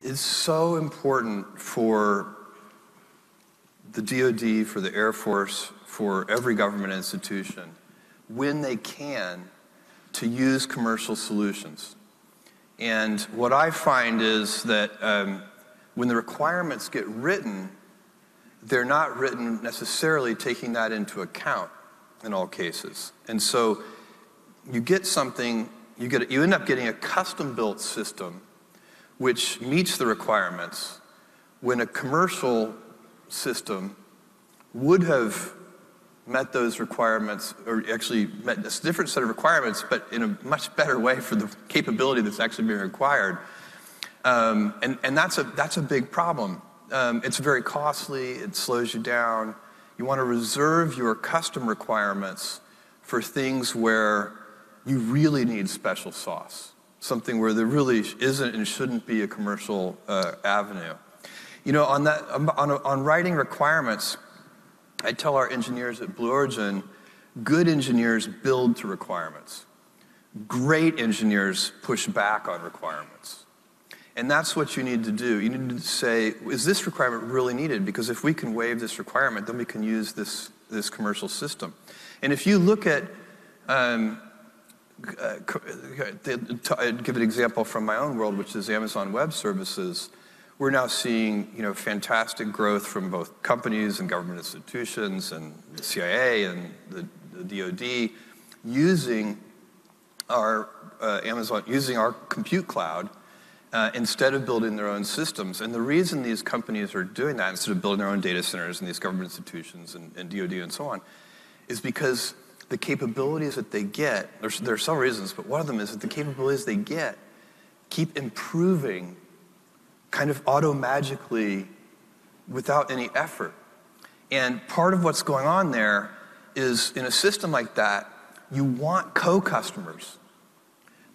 is so important for the DoD, for the Air Force, for every government institution, when they can, to use commercial solutions. And what I find is that when the requirements get written, they're not written necessarily taking that into account in all cases. And so you get something, you end up getting a custom-built system which meets the requirements when a commercial system would have met those requirements, or actually met a different set of requirements, but in a much better way for the capability that's actually being required. And that's a big problem. It's very costly, it slows you down. You want to reserve your custom requirements for things where you really need special sauce, something where there really isn't and shouldn't be a commercial avenue. You know, on writing requirements, I tell our engineers at Blue Origin, good engineers build to requirements. Great engineers push back on requirements. And that's what you need to do. You need to say, is this requirement really needed? Because if we can waive this requirement, then we can use this commercial system. And if you look at, I'd give an example from my own world, which is Amazon Web Services. We're now seeing, fantastic growth from both companies and government institutions and the CIA and the DoD using our using our compute cloud instead of building their own systems. And the reason these companies are doing that instead of building their own data centers in these government institutions and DoD and so on is because the capabilities that they get, there are some reasons, but one of them is that the capabilities they get keep improving kind of auto-magically without any effort. And part of what's going on there is in a system like that, you want co-customers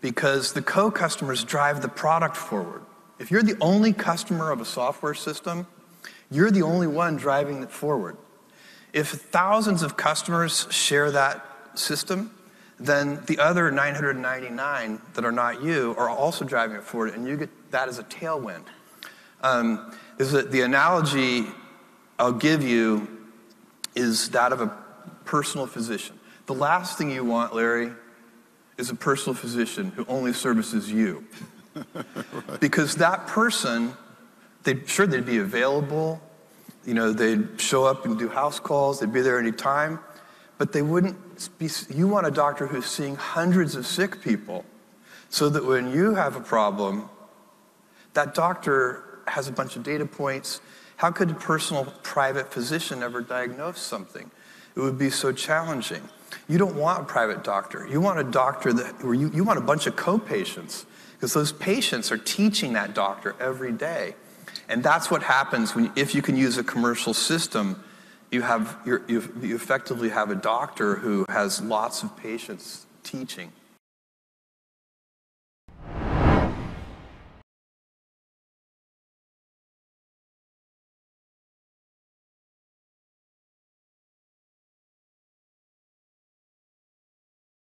because the co-customers drive the product forward. If you're the only customer of a software system, you're the only one driving it forward. If thousands of customers share that system, then the other 999 that are not you are also driving it forward, and you get that as a tailwind. The analogy I'll give you is that of a personal physician. The last thing you want, Larry, is a personal physician who only services you. Right. Because that person, they'd be available, they'd show up and do house calls, they'd be there any time, but they wouldn't be, you want a doctor who's seeing hundreds of sick people so that when you have a problem, that doctor has a bunch of data points. How could a personal private physician ever diagnose something? It would be so challenging. You don't want a private doctor. You want a doctor where you want a bunch of co-patients because those patients are teaching that doctor every day. And that's what happens if you can use a commercial system, you effectively have a doctor who has lots of patients teaching.